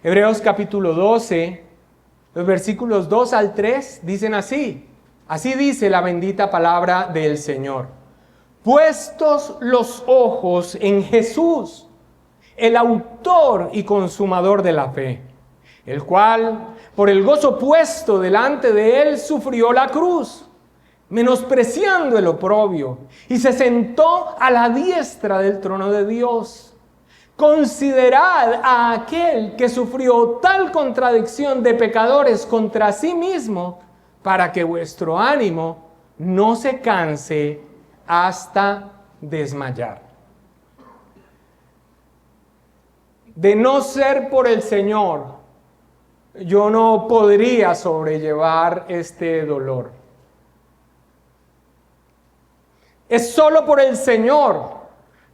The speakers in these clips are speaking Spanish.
Hebreos capítulo 12, los versículos 2 al 3 dicen así. Así dice la bendita palabra del Señor. Puestos los ojos en Jesús, el autor y consumador de la fe, el cual, por el gozo puesto delante de él, sufrió la cruz, menospreciando el oprobio, y se sentó a la diestra del trono de Dios. Considerad a aquel que sufrió tal contradicción de pecadores contra sí mismo, para que vuestro ánimo no se canse hasta desmayar. De no ser por el Señor, yo no podría sobrellevar este dolor. Es solo por el Señor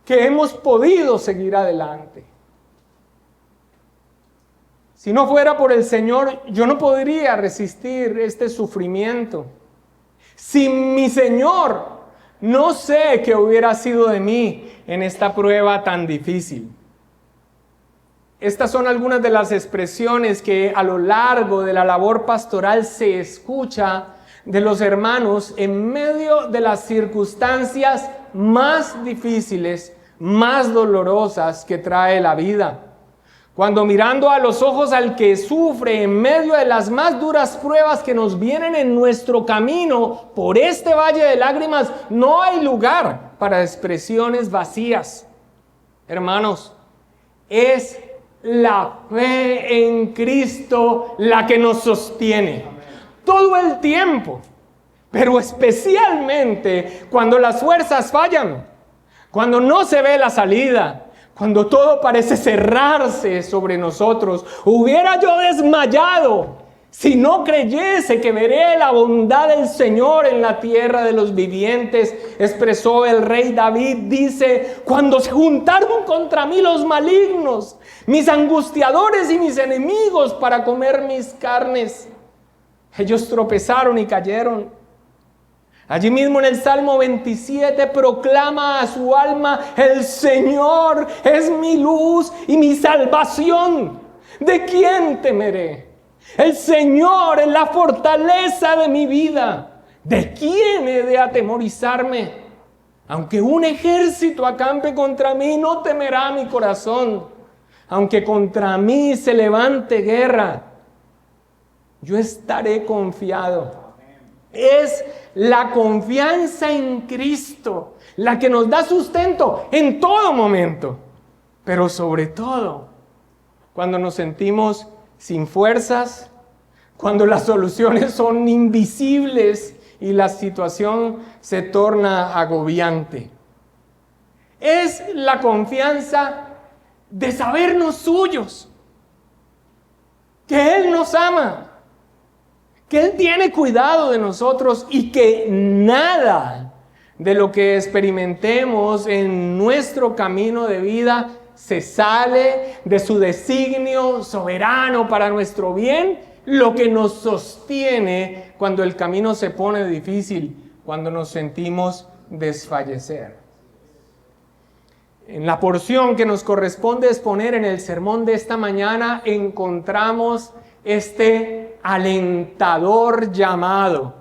que hemos podido seguir adelante. Si no fuera por el Señor, yo no podría resistir este sufrimiento. Sin mi Señor, no sé qué hubiera sido de mí en esta prueba tan difícil. Estas son algunas de las expresiones que a lo largo de la labor pastoral se escucha de los hermanos en medio de las circunstancias más difíciles, más dolorosas que trae la vida. Cuando mirando a los ojos al que sufre en medio de las más duras pruebas que nos vienen en nuestro camino por este valle de lágrimas, no hay lugar para expresiones vacías. Hermanos, es la fe en Cristo la que nos sostiene todo el tiempo, pero especialmente cuando las fuerzas fallan, cuando no se ve la salida, cuando todo parece cerrarse sobre nosotros. Hubiera yo desmayado si no creyese que veré la bondad del Señor en la tierra de los vivientes, expresó el rey David. Dice: cuando se juntaron contra mí los malignos, mis angustiadores y mis enemigos para comer mis carnes, ellos tropezaron y cayeron. Allí mismo en el Salmo 27 proclama a su alma: el Señor es mi luz y mi salvación. ¿De quién temeré? El Señor es la fortaleza de mi vida. ¿De quién he de atemorizarme? Aunque un ejército acampe contra mí, no temerá mi corazón. Aunque contra mí se levante guerra, yo estaré confiado. Es la confianza en Cristo la que nos da sustento en todo momento, pero sobre todo cuando nos sentimos sin fuerzas, cuando las soluciones son invisibles y la situación se torna agobiante. Es la confianza de sabernos suyos, que Él nos ama, que Él tiene cuidado de nosotros y que nada de lo que experimentemos en nuestro camino de vida se sale de su designio soberano para nuestro bien, lo que nos sostiene cuando el camino se pone difícil, cuando nos sentimos desfallecer. En la porción que nos corresponde exponer en el sermón de esta mañana encontramos este alentador llamado,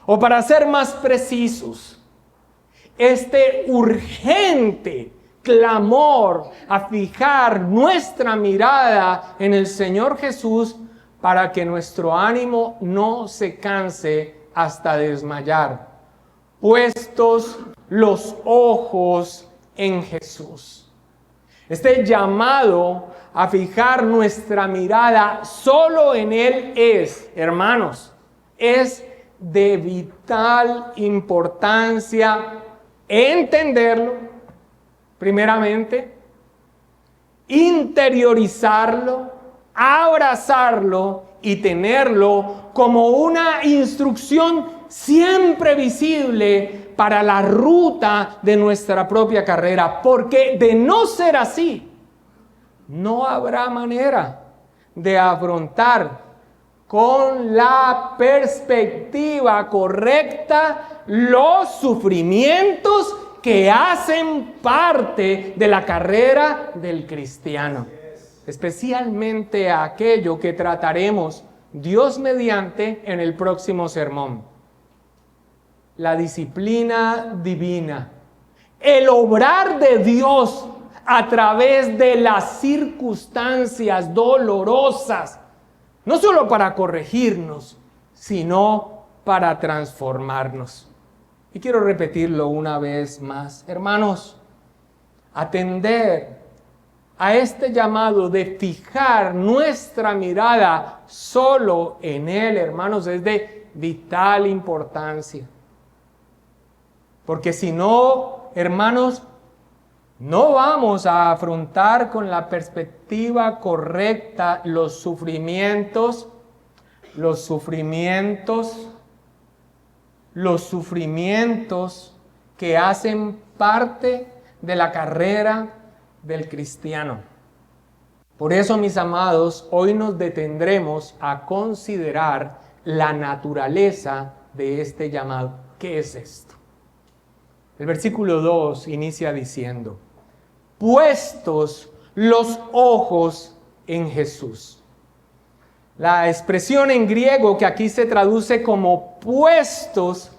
o para ser más precisos, este urgente clamor a fijar nuestra mirada en el Señor Jesús para que nuestro ánimo no se canse hasta desmayar. Puestos los ojos en Jesús. Este llamado a fijar nuestra mirada solo en Él es, hermanos, es de vital importancia entenderlo, primeramente, interiorizarlo, abrazarlo y tenerlo como una instrucción siempre visible para la ruta de nuestra propia carrera, porque de no ser así, no habrá manera de afrontar con la perspectiva correcta los sufrimientos que hacen parte de la carrera del cristiano. especialmente a aquello que trataremos, Dios mediante, en el próximo sermón. La disciplina divina, el obrar de Dios a través de las circunstancias dolorosas, no solo para corregirnos, sino para transformarnos. Y quiero repetirlo una vez más, hermanos, atender a este llamado de fijar nuestra mirada solo en Él, hermanos, es de vital importancia. Porque si no, hermanos, no vamos a afrontar con la perspectiva correcta los sufrimientos que hacen parte de la carrera del cristiano. Por eso, mis amados, hoy nos detendremos a considerar la naturaleza de este llamado. ¿Qué es esto? El versículo 2 inicia diciendo: puestos los ojos en Jesús. La expresión en griego que aquí se traduce como puestos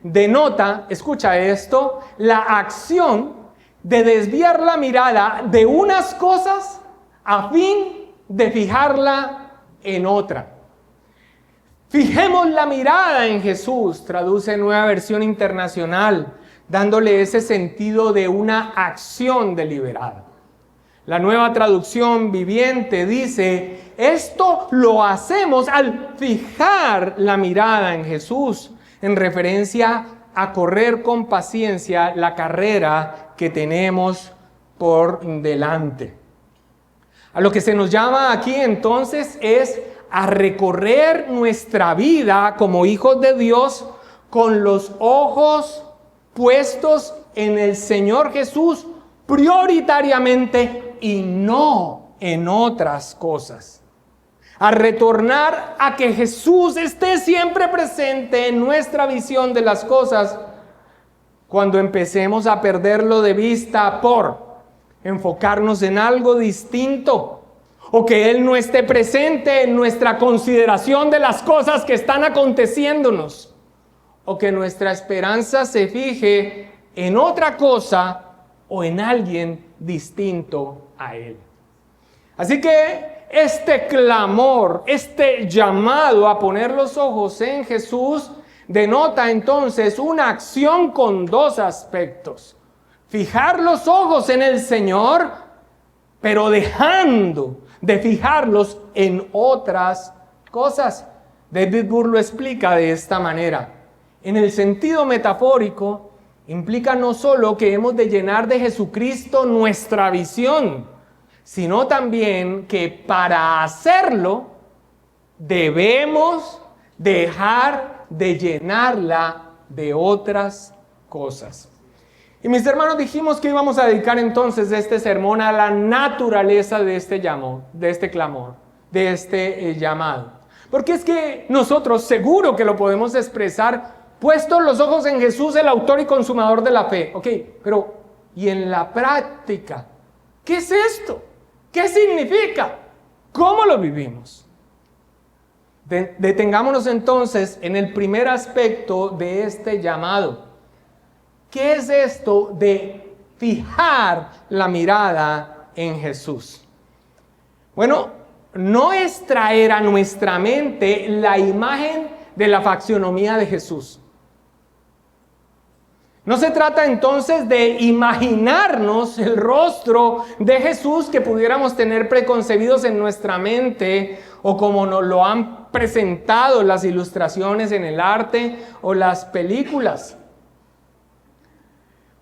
denota, escucha esto, la acción de desviar la mirada de unas cosas a fin de fijarla en otra. Fijemos la mirada en Jesús, traduce Nueva Versión Internacional, dándole ese sentido de una acción deliberada. La Nueva Traducción Viviente dice: esto lo hacemos al fijar la mirada en Jesús, en referencia a correr con paciencia la carrera que tenemos por delante. A lo que se nos llama aquí entonces es a recorrer nuestra vida como hijos de Dios con los ojos puestos en el Señor Jesús prioritariamente y no en otras cosas. A retornar a que Jesús esté siempre presente en nuestra visión de las cosas cuando empecemos a perderlo de vista por enfocarnos en algo distinto, o que Él no esté presente en nuestra consideración de las cosas que están aconteciéndonos, o que nuestra esperanza se fije en otra cosa o en alguien distinto a Él. Así que este clamor, este llamado a poner los ojos en Jesús denota entonces una acción con dos aspectos: fijar los ojos en el Señor, pero dejando de fijarlos en otras cosas. David Burr lo explica de esta manera: en el sentido metafórico, implica no solo que hemos de llenar de Jesucristo nuestra visión, sino también que para hacerlo debemos dejar de llenarla de otras cosas. Y mis hermanos, dijimos que íbamos a dedicar entonces este sermón a la naturaleza de este llamado, de este clamor, de este llamado. Porque es que nosotros seguro que lo podemos expresar puestos los ojos en Jesús, el autor y consumador de la fe. Ok, pero ¿y en la práctica? ¿Qué es esto? ¿Qué significa? ¿Cómo lo vivimos? Detengámonos entonces en el primer aspecto de este llamado. ¿Qué es esto de fijar la mirada en Jesús? Bueno, no es traer a nuestra mente la imagen de la faccionomía de Jesús. No se trata entonces de imaginarnos el rostro de Jesús que pudiéramos tener preconcebidos en nuestra mente, o como nos lo han presentado las ilustraciones en el arte o las películas.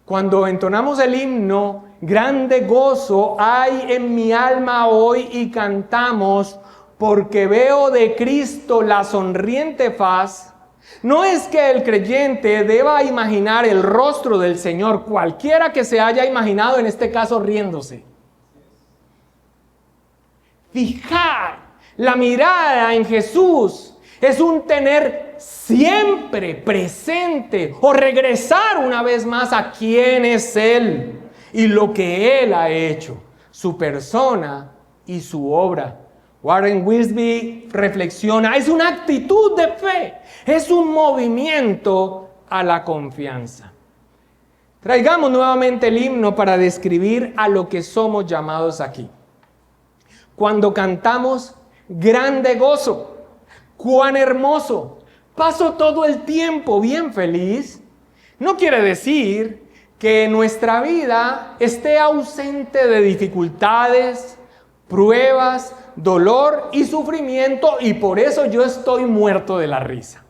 Cuando entonamos el himno, grande gozo hay en mi alma hoy, y cantamos, porque veo de Cristo la sonriente faz, no es que el creyente deba imaginar el rostro del Señor, cualquiera que se haya imaginado, en este caso riéndose. Fijar la mirada en Jesús es un tener siempre presente, o regresar una vez más a quién es Él y lo que Él ha hecho, su persona y su obra. Warren Wiersbe reflexiona, es una actitud de fe, es un movimiento a la confianza. Traigamos nuevamente el himno para describir a lo que somos llamados aquí. Cuando cantamos, grande gozo, cuán hermoso, paso todo el tiempo bien feliz, no quiere decir que nuestra vida esté ausente de dificultades, pruebas, dolor y sufrimiento, y por eso yo estoy muerto de la risa.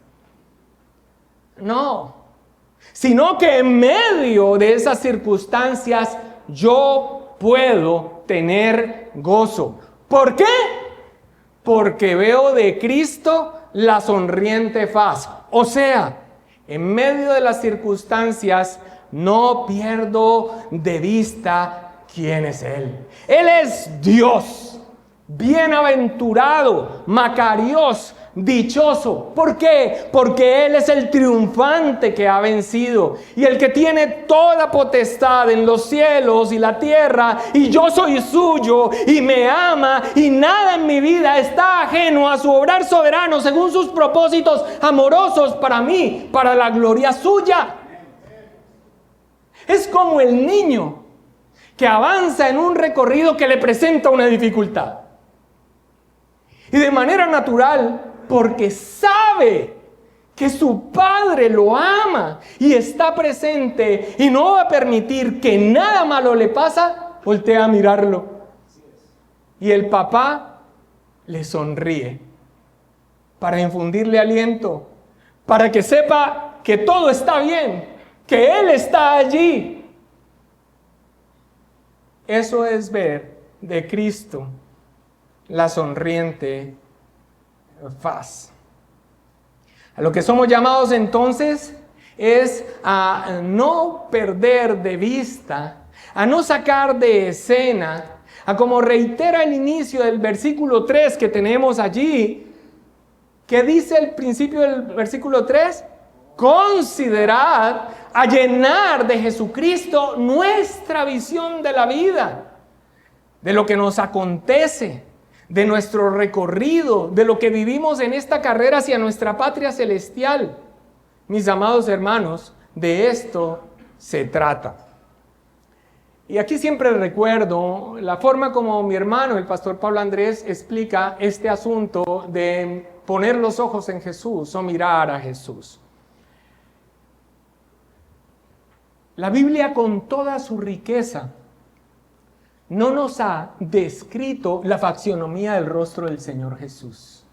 No, sino que en medio de esas circunstancias yo puedo tener gozo. ¿Por qué? Porque veo de Cristo la sonriente faz. O sea, en medio de las circunstancias no pierdo de vista quién es Él. Él es Dios, bienaventurado, Macarios, dichoso. ¿Por qué? Porque Él es el triunfante que ha vencido y el que tiene toda potestad en los cielos y la tierra, y yo soy suyo y me ama, y nada en mi vida está ajeno a su obrar soberano según sus propósitos amorosos para mí, para la gloria suya. Es como el niño que avanza en un recorrido que le presenta una dificultad. Y de manera natural, porque sabe que su padre lo ama y está presente y no va a permitir que nada malo le pasa, voltea a mirarlo. Y el papá le sonríe para infundirle aliento, para que sepa que todo está bien, que Él está allí. Eso es ver de Cristo la sonriente faz. A lo que somos llamados entonces es a no perder de vista, a no sacar de escena, a como reitera el inicio del versículo 3 que tenemos allí. ¿Qué dice el principio del versículo 3? Considerad a llenar de Jesucristo nuestra visión de la vida, de lo que nos acontece, de nuestro recorrido, de lo que vivimos en esta carrera hacia nuestra patria celestial. Mis amados hermanos, de esto se trata. Y aquí siempre recuerdo la forma como mi hermano, el pastor Pablo Andrés, explica este asunto de poner los ojos en Jesús o mirar a Jesús. La Biblia, con toda su riqueza, no nos ha descrito la faccionomía del rostro del Señor Jesús.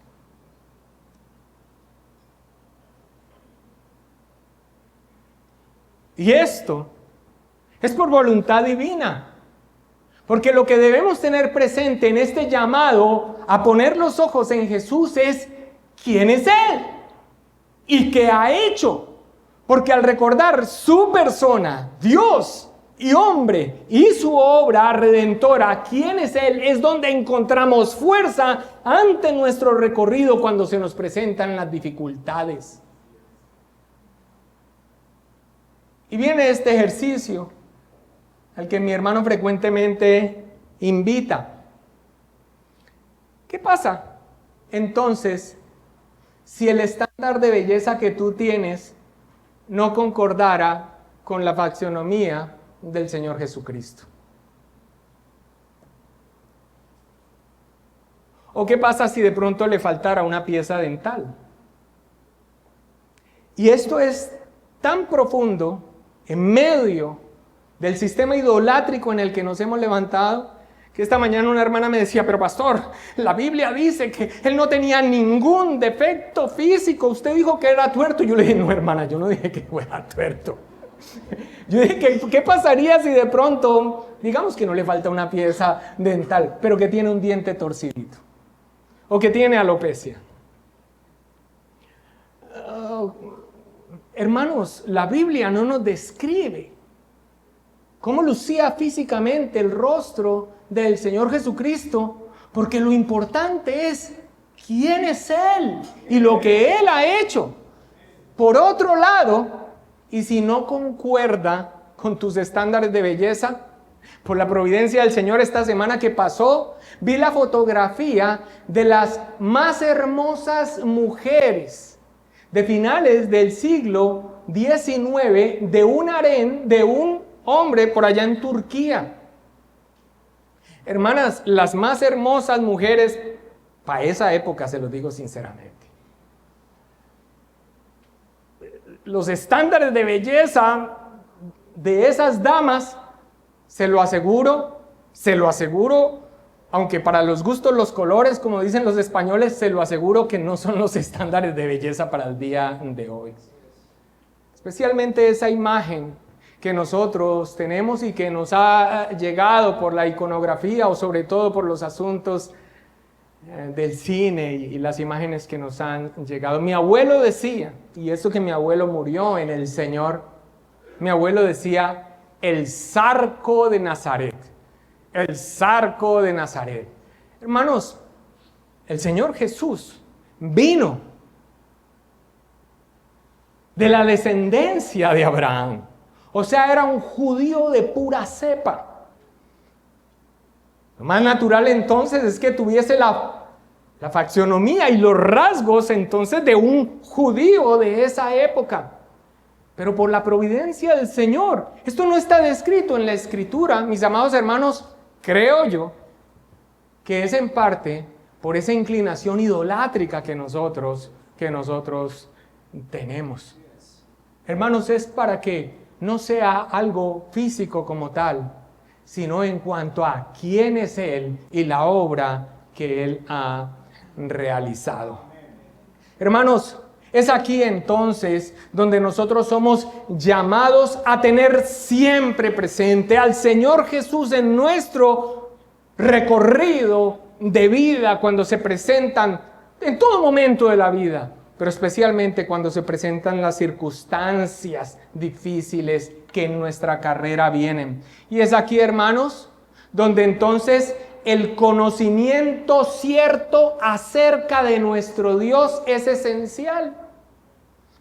Y esto es por voluntad divina, porque lo que debemos tener presente en este llamado a poner los ojos en Jesús es quién es Él y qué ha hecho. Porque al recordar su persona, Dios y hombre, y su obra redentora, quién es Él, es donde encontramos fuerza ante nuestro recorrido cuando se nos presentan las dificultades. Y viene este ejercicio al que mi hermano frecuentemente invita. ¿Qué pasa entonces si el estándar de belleza que tú tienes no concordara con la faccionomía del Señor Jesucristo? ¿O qué pasa si de pronto le faltara una pieza dental? Y esto es tan profundo en medio del sistema idolátrico en el que nos hemos levantado, que esta mañana una hermana me decía, pero pastor, la Biblia dice que él no tenía ningún defecto físico, usted dijo que era tuerto. Yo le dije, no hermana, yo no dije que fuera tuerto. Yo dije, ¿qué pasaría si de pronto, digamos que no le falta una pieza dental, pero que tiene un diente torcidito? O que tiene alopecia. Hermanos, la Biblia no nos describe cómo lucía físicamente el rostro del Señor Jesucristo, porque lo importante es quién es Él y lo que Él ha hecho. Por otro lado, y si no concuerda con tus estándares de belleza, Por la providencia del Señor, esta semana que pasó, vi la fotografía de las más hermosas mujeres de finales del siglo XIX de un harén de un hombre por allá en Turquía. Hermanas, las más hermosas mujeres para esa época, se los digo sinceramente. Los estándares de belleza de esas damas, se lo aseguro, aunque para los gustos los colores, como dicen los españoles, se lo aseguro que no son los estándares de belleza para el día de hoy. Especialmente esa imagen que nosotros tenemos y que nos ha llegado por la iconografía o sobre todo por los asuntos del cine y las imágenes que nos han llegado. Mi abuelo decía, y eso que mi abuelo murió en el Señor, mi abuelo decía, el Zarco de Nazaret, el Zarco de Nazaret. Hermanos, el Señor Jesús vino de la descendencia de Abraham. O sea, era un judío de pura cepa. Lo más natural entonces es que tuviese la faccionomía y los rasgos entonces de un judío de esa época. Pero por la providencia del Señor, esto no está descrito en la Escritura, mis amados hermanos, creo yo, que es en parte por esa inclinación idolátrica que nosotros tenemos. Hermanos, es para que no sea algo físico como tal, sino en cuanto a quién es Él y la obra que Él ha realizado. Hermanos, es aquí entonces donde nosotros somos llamados a tener siempre presente al Señor Jesús en nuestro recorrido de vida, cuando se presentan en todo momento de la vida, pero especialmente cuando se presentan las circunstancias difíciles que en nuestra carrera vienen. Y es aquí, hermanos, donde entonces el conocimiento cierto acerca de nuestro Dios es esencial.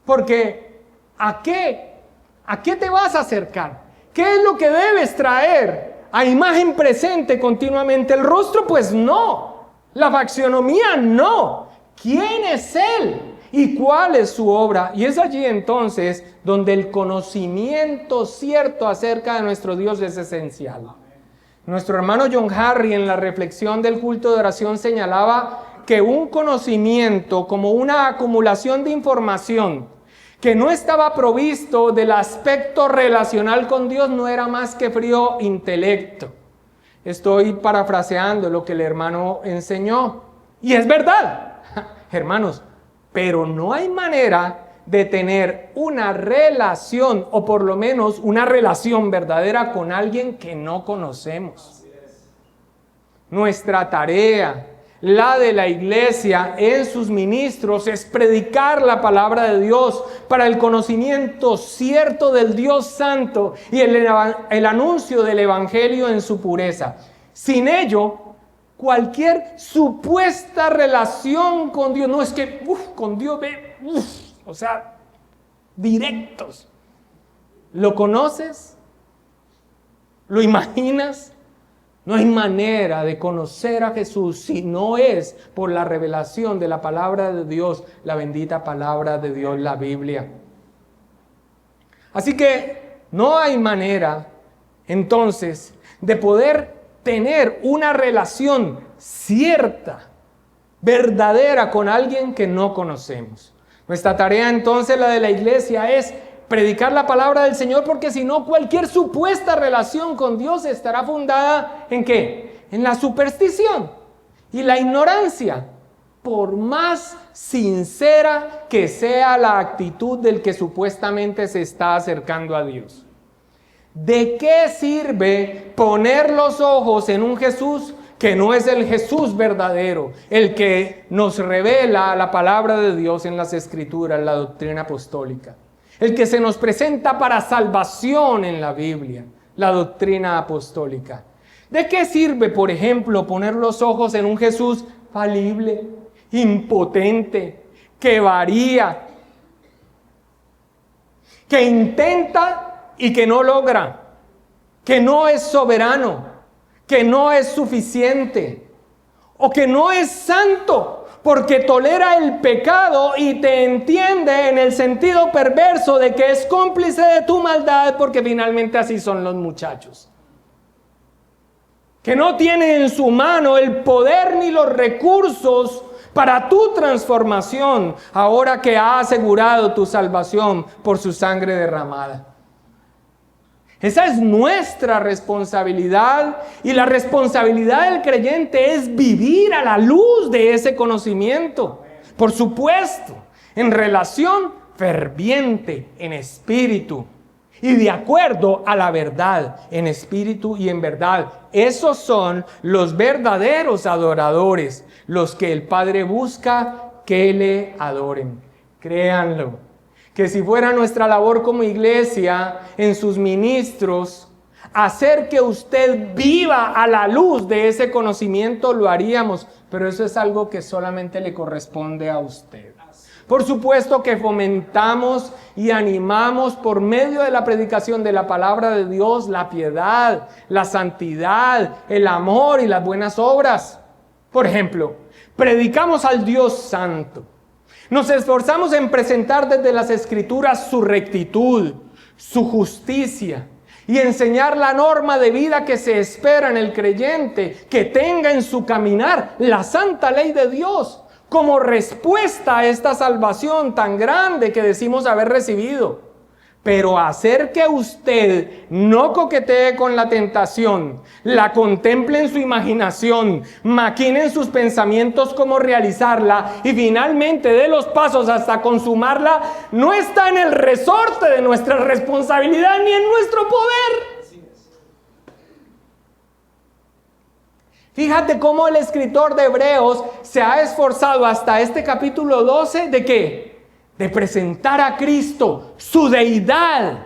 Porque ¿a qué te vas a acercar? ¿Qué es lo que debes traer a imagen presente continuamente? ¿El rostro? Pues no. La faccionomía no. ¿Quién es Él? ¿Y cuál es su obra? Y es allí entonces donde el conocimiento cierto acerca de nuestro Dios es esencial. Nuestro hermano John Harry en la reflexión del culto de oración señalaba que un conocimiento como una acumulación de información que no estaba provisto del aspecto relacional con Dios no era más que frío intelecto. Estoy parafraseando lo que el hermano enseñó. Y es verdad, hermanos, pero no hay manera de tener una relación, o por lo menos una relación verdadera con alguien que no conocemos. Nuestra tarea, la de la iglesia en sus ministros, es predicar la palabra de Dios para el conocimiento cierto del Dios Santo y el anuncio del Evangelio en su pureza. Sin ello, cualquier supuesta relación con Dios, no es que con Dios o sea, directos. ¿Lo conoces? ¿Lo imaginas? No hay manera de conocer a Jesús si no es por la revelación de la palabra de Dios, la bendita palabra de Dios, la Biblia. Así que no hay manera, entonces, de poder tener una relación cierta, verdadera con alguien que no conocemos. Nuestra tarea entonces, la de la iglesia, es predicar la palabra del Señor, porque si no, cualquier supuesta relación con Dios estará fundada ¿en qué? En la superstición y la ignorancia, por más sincera que sea la actitud del que supuestamente se está acercando a Dios. ¿De qué sirve poner los ojos en un Jesús que no es el Jesús verdadero, el que nos revela la palabra de Dios en las Escrituras, la doctrina apostólica, el que se nos presenta para salvación en la Biblia, la doctrina apostólica? ¿De qué sirve, por ejemplo, poner los ojos en un Jesús falible, impotente, que varía, que intenta y que no logra, que no es soberano, que no es suficiente o que no es santo porque tolera el pecado y te entiende en el sentido perverso de que es cómplice de tu maldad porque finalmente así son los muchachos. Que no tiene en su mano el poder ni los recursos para tu transformación, ahora que ha asegurado tu salvación por su sangre derramada. Esa es nuestra responsabilidad, y la responsabilidad del creyente es vivir a la luz de ese conocimiento. Por supuesto, en relación ferviente, en espíritu, y de acuerdo a la verdad, en espíritu y en verdad. Esos son los verdaderos adoradores, los que el Padre busca que le adoren. Créanlo, que si fuera nuestra labor como iglesia, en sus ministros, hacer que usted viva a la luz de ese conocimiento, lo haríamos, pero eso es algo que solamente le corresponde a usted. Por supuesto que fomentamos y animamos por medio de la predicación de la palabra de Dios la piedad, la santidad, el amor y las buenas obras. Por ejemplo, predicamos al Dios santo. Nos esforzamos en presentar desde las Escrituras su rectitud, su justicia y enseñar la norma de vida que se espera en el creyente, que tenga en su caminar la santa ley de Dios, como respuesta a esta salvación tan grande que decimos haber recibido. Pero hacer que usted no coquetee con la tentación, la contemple en su imaginación, maquine en sus pensamientos cómo realizarla y finalmente dé los pasos hasta consumarla, no está en el resorte de nuestra responsabilidad ni en nuestro poder. Fíjate cómo el escritor de Hebreos se ha esforzado hasta este capítulo 12, ¿de qué? De presentar a Cristo, su deidad,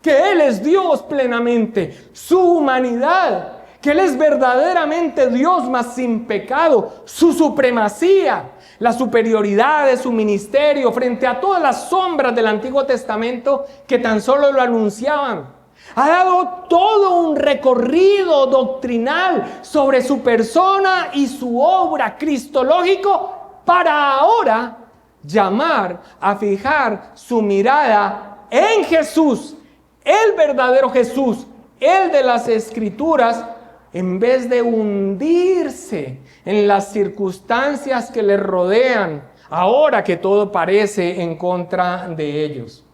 que Él es Dios plenamente, su humanidad, que Él es verdaderamente Dios mas sin pecado, su supremacía, la superioridad de su ministerio frente a todas las sombras del Antiguo Testamento que tan solo lo anunciaban. Ha dado todo un recorrido doctrinal sobre su persona y su obra cristológico para ahora llamar a fijar su mirada en Jesús, el verdadero Jesús, el de las Escrituras, en vez de hundirse en las circunstancias que les rodean, ahora que todo parece en contra de ellos.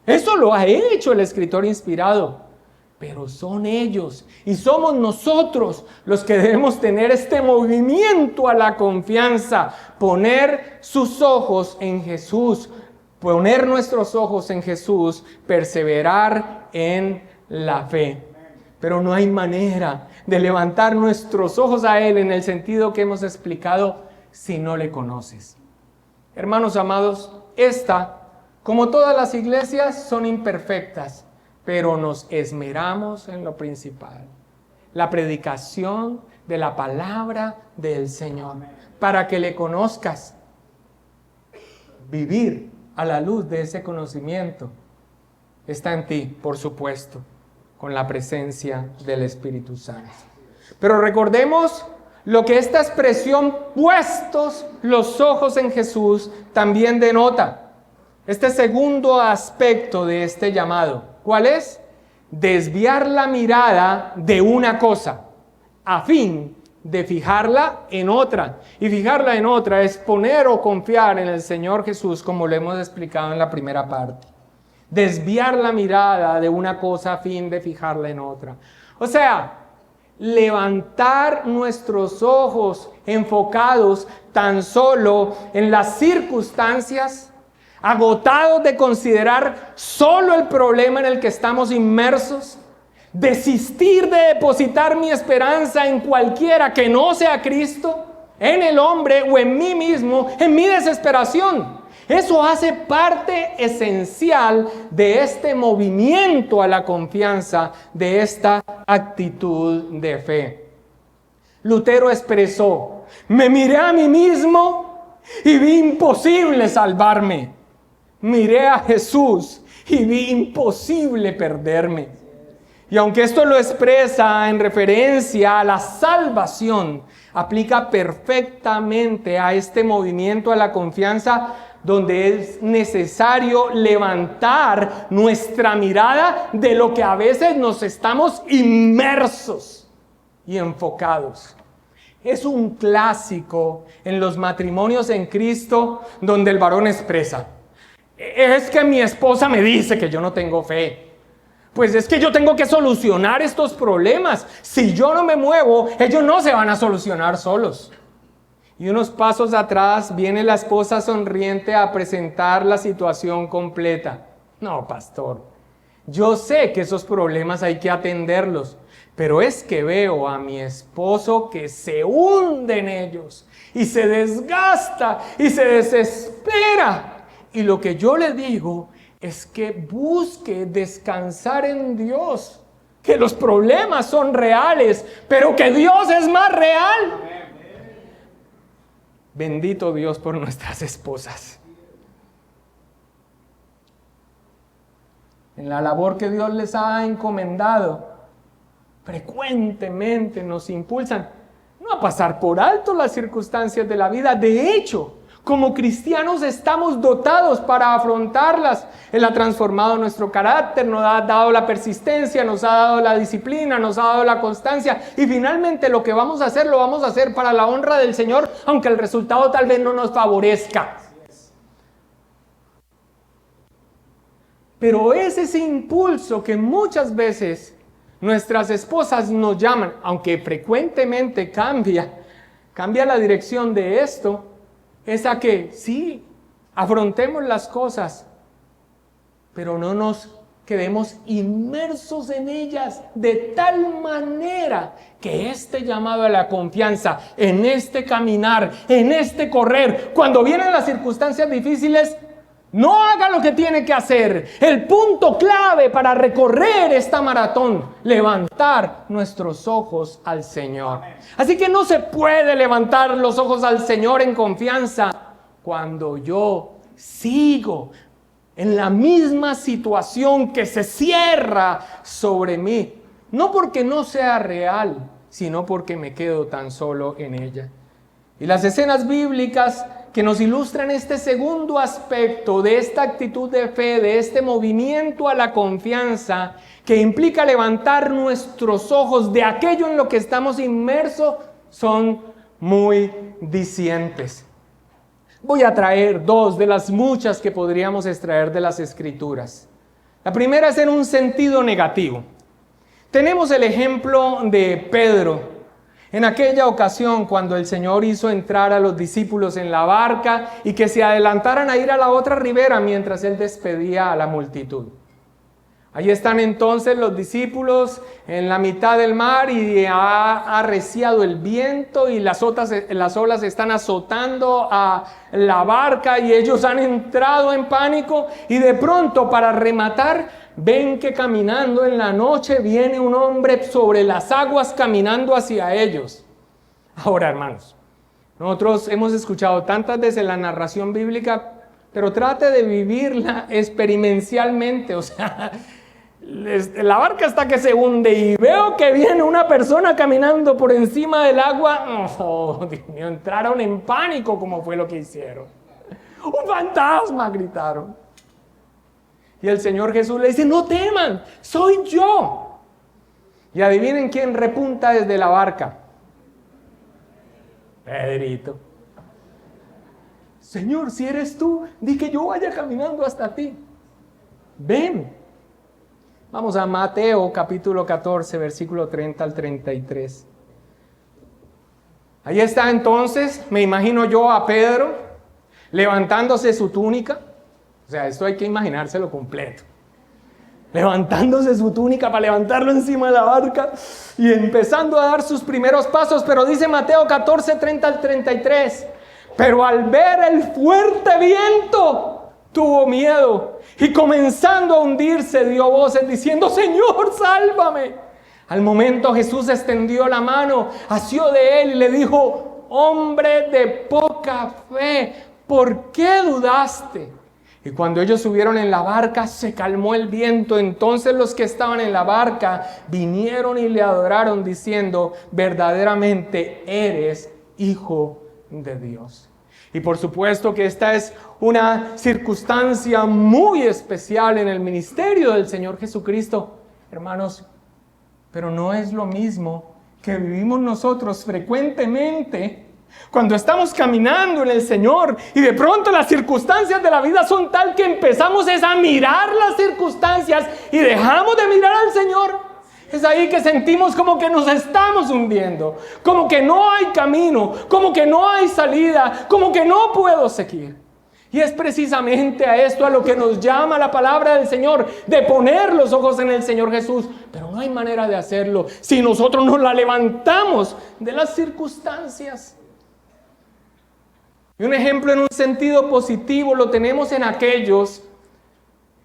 Eso lo ha hecho el escritor inspirado, pero son ellos y somos nosotros los que debemos tener este movimiento a la confianza, poner sus ojos en Jesús, poner nuestros ojos en Jesús, perseverar en la fe. Pero no hay manera de levantar nuestros ojos a Él en el sentido que hemos explicado si no le conoces. Hermanos amados, como todas las iglesias, son imperfectas, pero nos esmeramos en lo principal: la predicación de la palabra del Señor, para que le conozcas. Vivir a la luz de ese conocimiento está en ti, por supuesto, con la presencia del Espíritu Santo. Pero recordemos lo que esta expresión, puestos los ojos en Jesús, también denota. Este segundo aspecto de este llamado, ¿cuál es? Desviar la mirada de una cosa a fin de fijarla en otra. Y fijarla en otra es poner o confiar en el Señor Jesús, como lo hemos explicado en la primera parte. Desviar la mirada de una cosa a fin de fijarla en otra. O sea, levantar nuestros ojos enfocados tan solo en las circunstancias, agotados de considerar solo el problema en el que estamos inmersos, desistir de depositar mi esperanza en cualquiera que no sea Cristo, en el hombre o en mí mismo, en mi desesperación. Eso hace parte esencial de este movimiento a la confianza, de esta actitud de fe. Lutero expresó: me miré a mí mismo y vi imposible salvarme. Miré a Jesús y vi imposible perderme. Y aunque esto lo expresa en referencia a la salvación, aplica perfectamente a este movimiento, a la confianza, donde es necesario levantar nuestra mirada de lo que a veces nos estamos inmersos y enfocados. Es un clásico en los matrimonios en Cristo donde el varón expresa: es que mi esposa me dice que yo no tengo fe. Pues es que yo tengo que solucionar estos problemas. Si yo no me muevo, ellos no se van a solucionar solos. Y unos pasos atrás viene la esposa sonriente a presentar la situación completa. No, pastor, yo sé que esos problemas hay que atenderlos, pero es que veo a mi esposo que se hunde en ellos y se desgasta y se desespera. Y lo que yo le digo es que busque descansar en Dios, que los problemas son reales, pero que Dios es más real. Bendito Dios por nuestras esposas. En la labor que Dios les ha encomendado, frecuentemente nos impulsan no a pasar por alto las circunstancias de la vida. De hecho, como cristianos estamos dotados para afrontarlas. Él ha transformado nuestro carácter, nos ha dado la persistencia, nos ha dado la disciplina, nos ha dado la constancia. Y finalmente lo que vamos a hacer, lo vamos a hacer para la honra del Señor, aunque el resultado tal vez no nos favorezca. Pero es ese impulso que muchas veces nuestras esposas nos llaman, aunque frecuentemente cambia la dirección de esto, es a que sí, afrontemos las cosas, pero no nos quedemos inmersos en ellas de tal manera que este llamado a la confianza, en este caminar, en este correr, cuando vienen las circunstancias difíciles, no haga lo que tiene que hacer. El punto clave para recorrer esta maratón, levantar nuestros ojos al Señor. Así que no se puede levantar los ojos al Señor en confianza cuando yo sigo en la misma situación que se cierra sobre mí. No porque no sea real, sino porque me quedo tan solo en ella. Y las escenas bíblicas que nos ilustran este segundo aspecto de esta actitud de fe, de este movimiento a la confianza, que implica levantar nuestros ojos de aquello en lo que estamos inmersos, son muy dicientes. Voy a traer dos de las muchas que podríamos extraer de las Escrituras. La primera es en un sentido negativo. Tenemos el ejemplo de Pedro. En aquella ocasión, cuando el Señor hizo entrar a los discípulos en la barca y que se adelantaran a ir a la otra ribera mientras Él despedía a la multitud. Ahí están entonces los discípulos en la mitad del mar y ha arreciado el viento y las olas están azotando a la barca y ellos han entrado en pánico y de pronto, para rematar, ven que caminando en la noche viene un hombre sobre las aguas caminando hacia ellos. Ahora, hermanos, nosotros hemos escuchado tantas veces la narración bíblica, pero trate de vivirla experiencialmente. O sea, la barca está que se hunde y veo que viene una persona caminando por encima del agua. Oh, Dios mío, entraron en pánico, como fue lo que hicieron. ¡Un fantasma!, gritaron. Y el Señor Jesús le dice: no teman, soy yo. Y adivinen quién repunta desde la barca. Pedrito. Señor, si eres tú, di que yo vaya caminando hasta ti. Ven. Vamos a Mateo capítulo 14, versículo 30 al 33. Ahí está entonces, me imagino yo a Pedro levantándose su túnica. O sea, esto hay que imaginárselo completo. Levantándose su túnica para levantarlo encima de la barca y empezando a dar sus primeros pasos. Pero dice Mateo 14, 30 al 33. Pero al ver el fuerte viento, tuvo miedo y comenzando a hundirse dio voces diciendo: Señor, sálvame. Al momento Jesús extendió la mano, asió de él y le dijo: hombre de poca fe, ¿por qué dudaste? Y cuando ellos subieron en la barca, se calmó el viento. Entonces los que estaban en la barca vinieron y le adoraron diciendo: verdaderamente eres Hijo de Dios. Y por supuesto que esta es una circunstancia muy especial en el ministerio del Señor Jesucristo, hermanos, pero no es lo mismo que vivimos nosotros frecuentemente cuando estamos caminando en el Señor y de pronto las circunstancias de la vida son tal que empezamos a mirar las circunstancias y dejamos de mirar al Señor. Es ahí que sentimos como que nos estamos hundiendo, como que no hay camino, como que no hay salida, como que no puedo seguir. Y es precisamente a esto a lo que nos llama la palabra del Señor, de poner los ojos en el Señor Jesús. Pero no hay manera de hacerlo si nosotros nos la levantamos de las circunstancias. Y un ejemplo en un sentido positivo lo tenemos en aquellos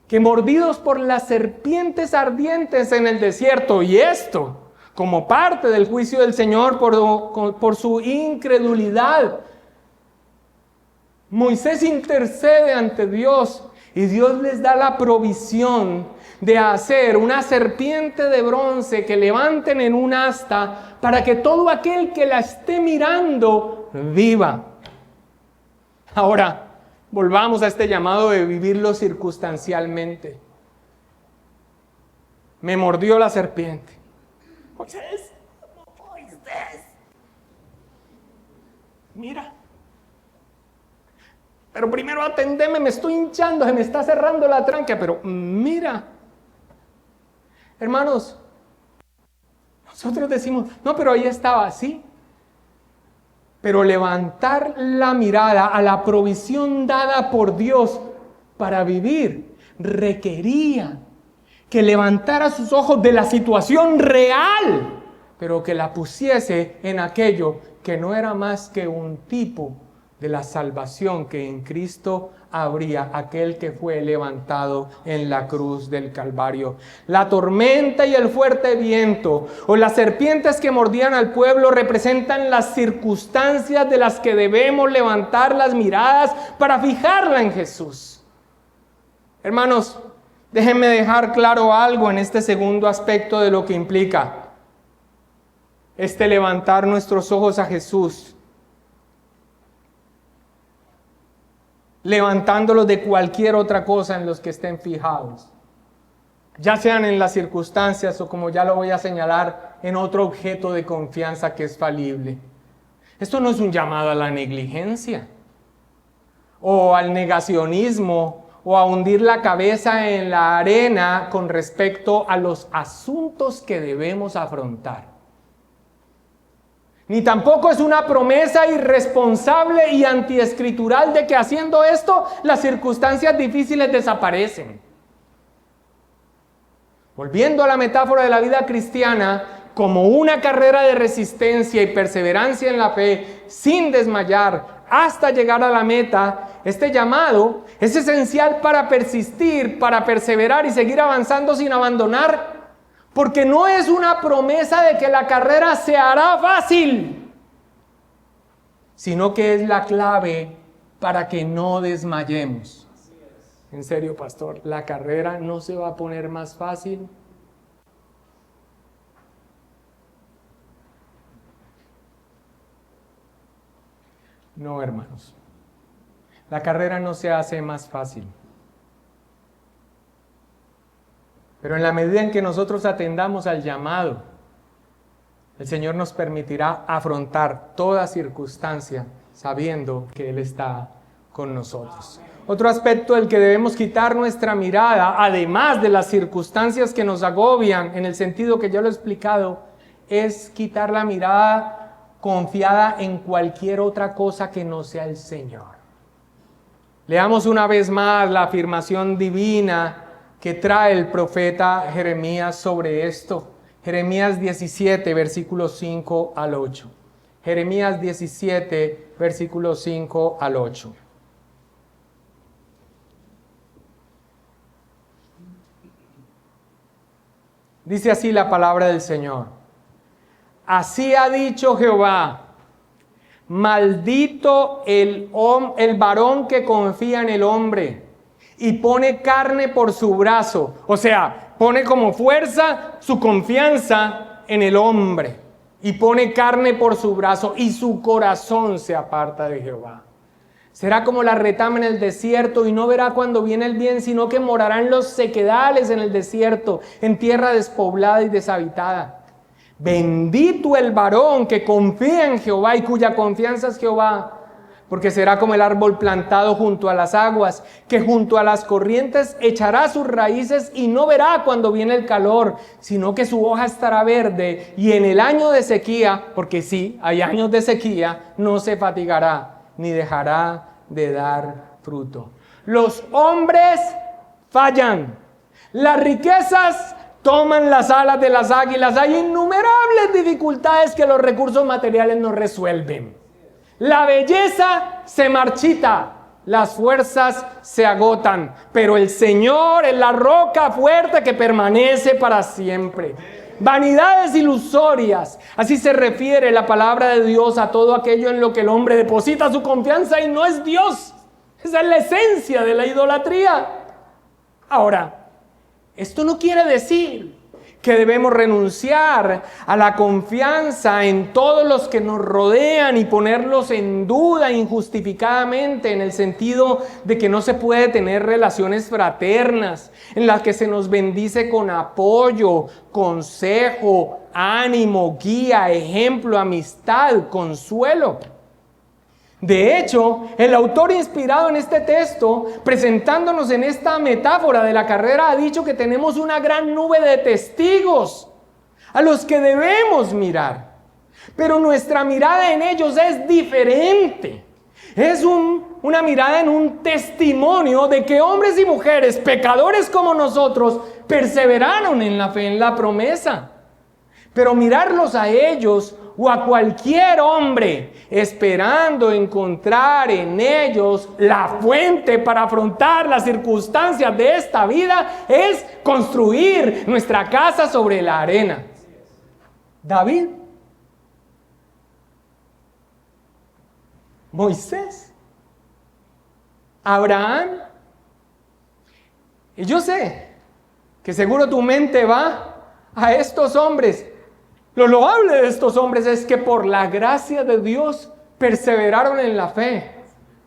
que mordidos por las serpientes ardientes en el desierto, y esto como parte del juicio del Señor por su incredulidad, Moisés intercede ante Dios y Dios les da la provisión de hacer una serpiente de bronce que levanten en un asta para que todo aquel que la esté mirando viva. Ahora, volvamos a este llamado de vivirlo circunstancialmente. Me mordió la serpiente. Moisés, mira. Pero primero atendeme, me estoy hinchando, se me está cerrando la tráquea, pero mira. Hermanos, nosotros decimos, no, pero ahí estaba así. Pero levantar la mirada a la provisión dada por Dios para vivir requería que levantara sus ojos de la situación real, pero que la pusiese en aquello que no era más que un tipo de la salvación que en Cristo habría, aquel que fue levantado en la cruz del Calvario. La tormenta y el fuerte viento o las serpientes que mordían al pueblo representan las circunstancias de las que debemos levantar las miradas para fijarla en Jesús. Hermanos, déjenme dejar claro algo en este segundo aspecto de lo que implica levantar nuestros ojos a Jesús, levantándolos de cualquier otra cosa en los que estén fijados, ya sean en las circunstancias o, como ya lo voy a señalar, en otro objeto de confianza que es falible. Esto no es un llamado a la negligencia o al negacionismo o a hundir la cabeza en la arena con respecto a los asuntos que debemos afrontar. Ni tampoco es una promesa irresponsable y antiescritural de que haciendo esto las circunstancias difíciles desaparecen. Volviendo a la metáfora de la vida cristiana, como una carrera de resistencia y perseverancia en la fe, sin desmayar hasta llegar a la meta, este llamado es esencial para persistir, para perseverar y seguir avanzando sin abandonar. Porque no es una promesa de que la carrera se hará fácil, sino que es la clave para que no desmayemos. En serio, pastor, ¿la carrera no se va a poner más fácil? No, hermanos. La carrera no se hace más fácil. Pero en la medida en que nosotros atendamos al llamado, el Señor nos permitirá afrontar toda circunstancia sabiendo que Él está con nosotros. Otro aspecto del que debemos quitar nuestra mirada, además de las circunstancias que nos agobian, en el sentido que ya lo he explicado, es quitar la mirada confiada en cualquier otra cosa que no sea el Señor. Leamos una vez más la afirmación divina que trae el profeta Jeremías sobre esto. Jeremías 17, versículos 5 al 8. Jeremías 17, versículos 5 al 8. Dice así la palabra del Señor. Así ha dicho Jehová: maldito el varón que confía en el hombre y pone carne por su brazo. O sea, pone como fuerza su confianza en el hombre. Y pone carne por su brazo y su corazón se aparta de Jehová. Será como la retama en el desierto y no verá cuando viene el bien, sino que morará en los sequedales en el desierto, en tierra despoblada y deshabitada. Bendito el varón que confía en Jehová y cuya confianza es Jehová, porque será como el árbol plantado junto a las aguas, que junto a las corrientes echará sus raíces y no verá cuando viene el calor, sino que su hoja estará verde, y en el año de sequía, porque sí, hay años de sequía, no se fatigará ni dejará de dar fruto. Los hombres fallan, las riquezas toman las alas de las águilas, hay innumerables dificultades que los recursos materiales no resuelven. La belleza se marchita, las fuerzas se agotan, pero el Señor es la roca fuerte que permanece para siempre. Vanidades ilusorias, así se refiere la palabra de Dios a todo aquello en lo que el hombre deposita su confianza y no es Dios. Esa es la esencia de la idolatría. Ahora, esto no quiere decir que debemos renunciar a la confianza en todos los que nos rodean y ponerlos en duda injustificadamente, en el sentido de que no se puede tener relaciones fraternas en las que se nos bendice con apoyo, consejo, ánimo, guía, ejemplo, amistad, consuelo. De hecho, el autor inspirado en este texto, presentándonos en esta metáfora de la carrera, ha dicho que tenemos una gran nube de testigos a los que debemos mirar. Pero nuestra mirada en ellos es diferente. Es una mirada en un testimonio de que hombres y mujeres, pecadores como nosotros, perseveraron en la fe, en la promesa. Pero mirarlos a ellos o a cualquier hombre esperando encontrar en ellos la fuente para afrontar las circunstancias de esta vida es construir nuestra casa sobre la arena. David, Moisés, Abraham. Y yo sé que seguro tu mente va a estos hombres. Lo loable de estos hombres es que por la gracia de Dios perseveraron en la fe.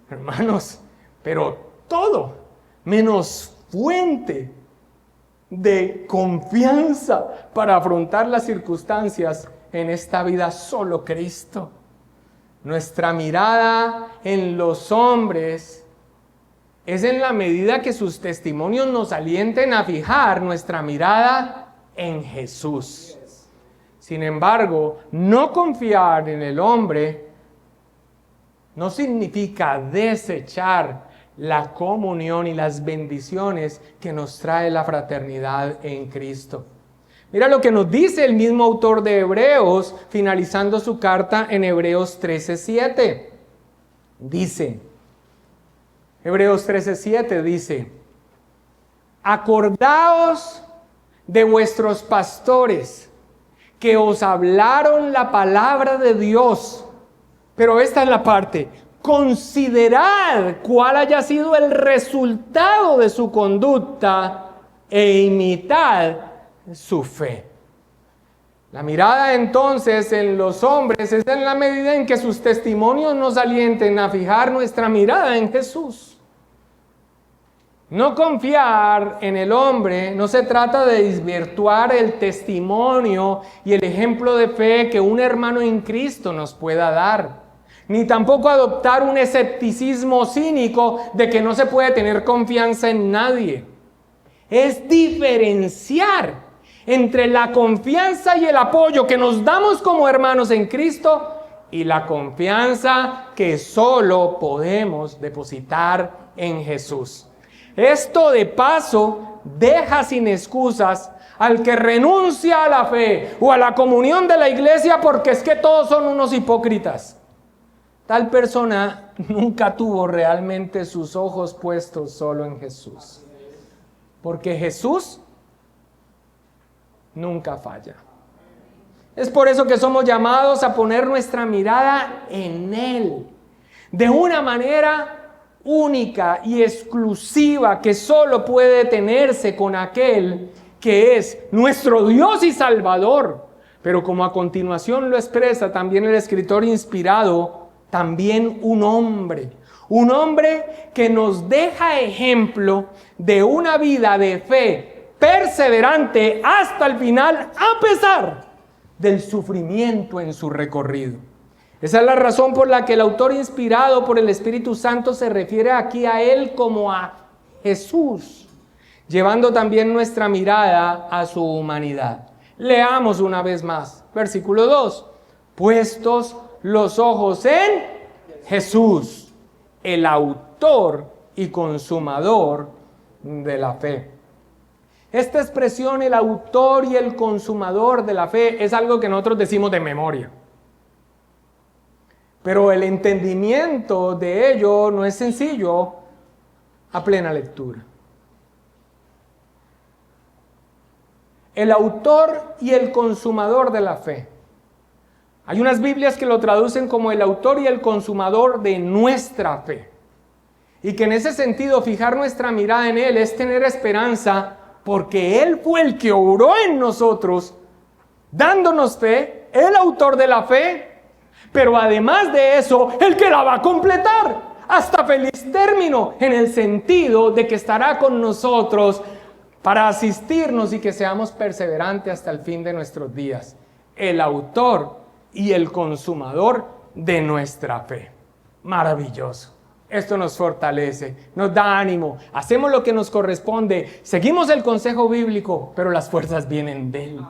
Hermanos, pero todo menos fuente de confianza para afrontar las circunstancias en esta vida, solo Cristo. Nuestra mirada en los hombres es en la medida que sus testimonios nos alienten a fijar nuestra mirada en Jesús. Sin embargo, no confiar en el hombre no significa desechar la comunión y las bendiciones que nos trae la fraternidad en Cristo. Mira lo que nos dice el mismo autor de Hebreos, finalizando su carta en Hebreos 13:7. Dice, Hebreos 13:7 dice, acordaos de vuestros pastores, que os hablaron la palabra de Dios. Pero esta es la parte. Considerad cuál haya sido el resultado de su conducta e imitad su fe. La mirada entonces en los hombres es en la medida en que sus testimonios nos alienten a fijar nuestra mirada en Jesús. No confiar en el hombre no se trata de desvirtuar el testimonio y el ejemplo de fe que un hermano en Cristo nos pueda dar, ni tampoco adoptar un escepticismo cínico de que no se puede tener confianza en nadie. Es diferenciar entre la confianza y el apoyo que nos damos como hermanos en Cristo y la confianza que solo podemos depositar en Jesús. Esto de paso deja sin excusas al que renuncia a la fe o a la comunión de la iglesia porque es que todos son unos hipócritas. Tal persona nunca tuvo realmente sus ojos puestos solo en Jesús. Porque Jesús nunca falla. Es por eso que somos llamados a poner nuestra mirada en Él, de una manera única y exclusiva que solo puede tenerse con aquel que es nuestro Dios y Salvador. Pero como a continuación lo expresa también el escritor inspirado, también un hombre que nos deja ejemplo de una vida de fe perseverante hasta el final, a pesar del sufrimiento en su recorrido. Esa es la razón por la que el autor inspirado por el Espíritu Santo se refiere aquí a él como a Jesús, llevando también nuestra mirada a su humanidad. Leamos una vez más, versículo 2. Puestos los ojos en Jesús, el autor y consumador de la fe. Esta expresión, el autor y el consumador de la fe, es algo que nosotros decimos de memoria. Pero el entendimiento de ello no es sencillo a plena lectura. El autor y el consumador de la fe. Hay unas Biblias que lo traducen como el autor y el consumador de nuestra fe. Y que en ese sentido fijar nuestra mirada en Él es tener esperanza, porque Él fue el que obró en nosotros, dándonos fe, el autor de la fe, pero además de eso, el que la va a completar hasta feliz término, en el sentido de que estará con nosotros para asistirnos y que seamos perseverantes hasta el fin de nuestros días. El autor y el consumador de nuestra fe. Maravilloso. Esto nos fortalece, nos da ánimo, hacemos lo que nos corresponde, seguimos el consejo bíblico, pero las fuerzas vienen de Él.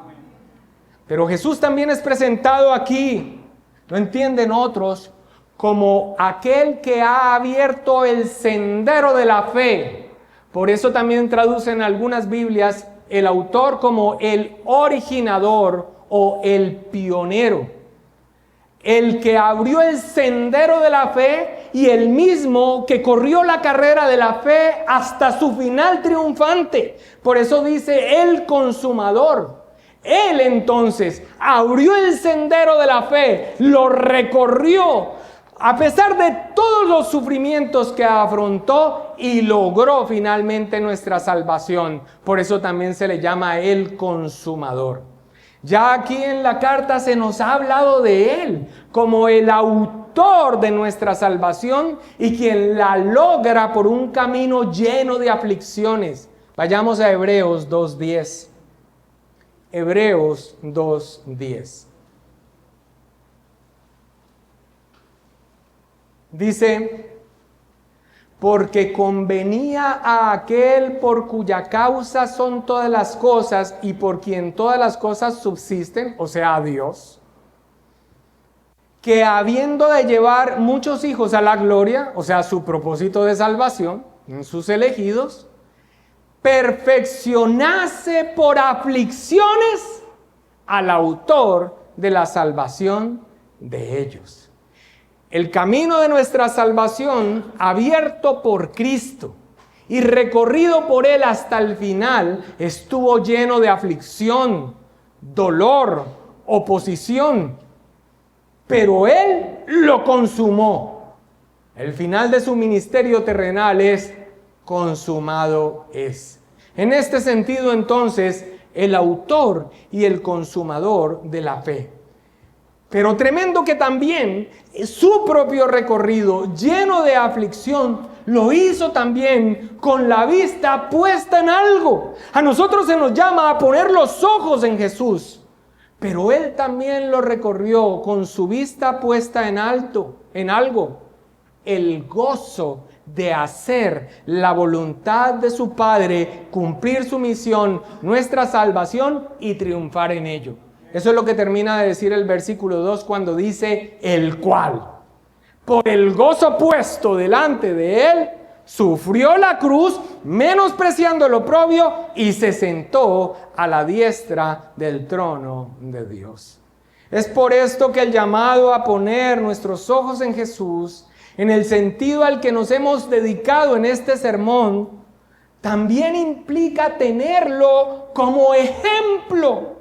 Pero Jesús también es presentado aquí, lo entienden otros, como aquel que ha abierto el sendero de la fe. Por eso también traducen algunas Biblias el autor como el originador o el pionero. El que abrió el sendero de la fe y el mismo que corrió la carrera de la fe hasta su final triunfante. Por eso dice el consumador. Él entonces abrió el sendero de la fe, lo recorrió a pesar de todos los sufrimientos que afrontó y logró finalmente nuestra salvación. Por eso también se le llama el consumador. Ya aquí en la carta se nos ha hablado de Él como el autor de nuestra salvación y quien la logra por un camino lleno de aflicciones. Vayamos a Hebreos 2:10. Hebreos 2:10. Dice: porque convenía a aquel por cuya causa son todas las cosas y por quien todas las cosas subsisten, o sea, a Dios, que habiendo de llevar muchos hijos a la gloria, o sea, su propósito de salvación en sus elegidos, perfeccionase por aflicciones al autor de la salvación de ellos. El camino de nuestra salvación, abierto por Cristo y recorrido por Él hasta el final, estuvo lleno de aflicción, dolor, oposición. Pero Él lo consumó. El final de su ministerio terrenal es: consumado es. En este sentido, entonces, el autor y el consumador de la fe. Pero tremendo que también su propio recorrido lleno de aflicción lo hizo también con la vista puesta en algo. A nosotros se nos llama a poner los ojos en Jesús, pero Él también lo recorrió con su vista puesta en alto, en algo: el gozo de hacer la voluntad de su Padre, cumplir su misión, nuestra salvación, y triunfar en ello. Eso es lo que termina de decir el versículo 2 cuando dice: el cual, por el gozo puesto delante de Él, sufrió la cruz, menospreciando el oprobio, y se sentó a la diestra del trono de Dios. Es por esto que el llamado a poner nuestros ojos en Jesús, en el sentido al que nos hemos dedicado en este sermón, también implica tenerlo como ejemplo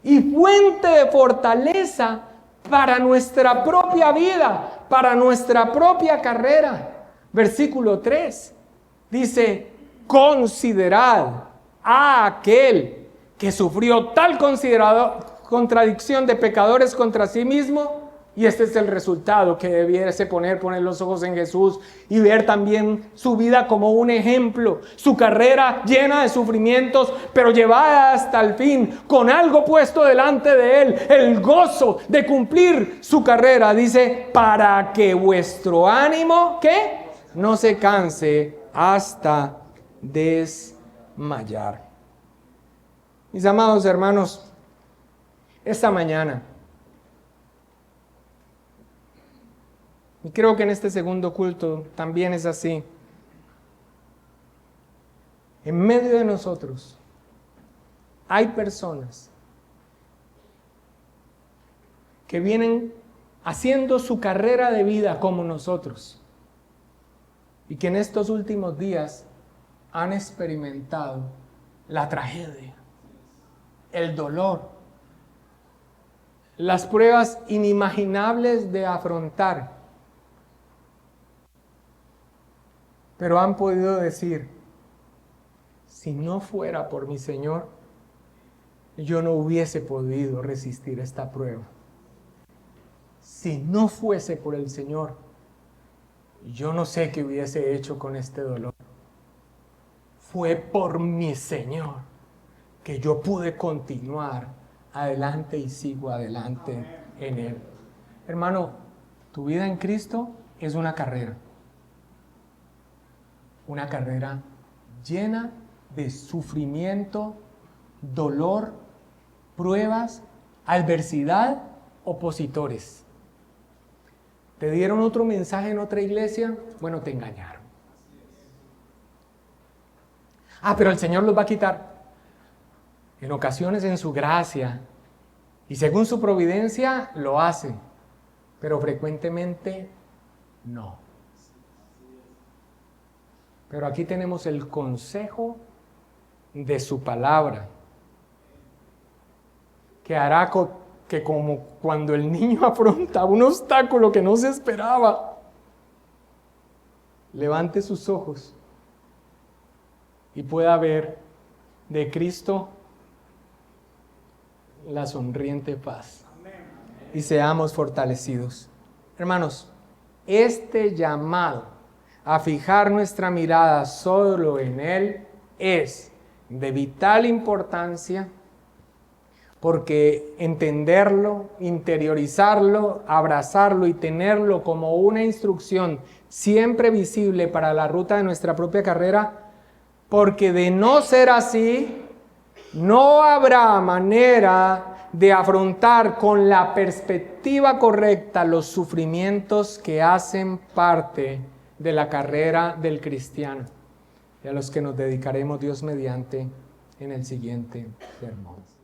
y fuente de fortaleza para nuestra propia vida, para nuestra propia carrera. Versículo 3 dice, considerad a aquel que sufrió tal contradicción de pecadores contra sí mismo. Y este es el resultado que debiese poner los ojos en Jesús y ver también su vida como un ejemplo, su carrera llena de sufrimientos, pero llevada hasta el fin, con algo puesto delante de él, el gozo de cumplir su carrera. Dice, para que vuestro ánimo, ¿qué? No se canse hasta desmayar. Mis amados hermanos, esta mañana, y creo que en este segundo culto también es así, en medio de nosotros hay personas que vienen haciendo su carrera de vida como nosotros y que en estos últimos días han experimentado la tragedia, el dolor, las pruebas inimaginables de afrontar, pero han podido decir, si no fuera por mi Señor, yo no hubiese podido resistir esta prueba. Si no fuese por el Señor, yo no sé qué hubiese hecho con este dolor. Fue por mi Señor que yo pude continuar adelante y sigo adelante en Él. Hermano, tu vida en Cristo es una carrera llena de sufrimiento, dolor, pruebas, adversidad, opositores. ¿Te dieron otro mensaje en otra iglesia? Bueno, te engañaron. Pero el Señor los va a quitar. En ocasiones en su gracia y según su providencia lo hace, pero frecuentemente no. Pero aquí tenemos el consejo de su palabra, que hará que como cuando el niño afronta un obstáculo que no se esperaba, levante sus ojos y pueda ver de Cristo la sonriente paz. Y seamos fortalecidos. Hermanos, este llamado a fijar nuestra mirada solo en Él es de vital importancia, porque entenderlo, interiorizarlo, abrazarlo y tenerlo como una instrucción siempre visible para la ruta de nuestra propia carrera, porque de no ser así, no habrá manera de afrontar con la perspectiva correcta los sufrimientos que hacen parte de la carrera del cristiano, y a los que nos dedicaremos Dios mediante en el siguiente sermón.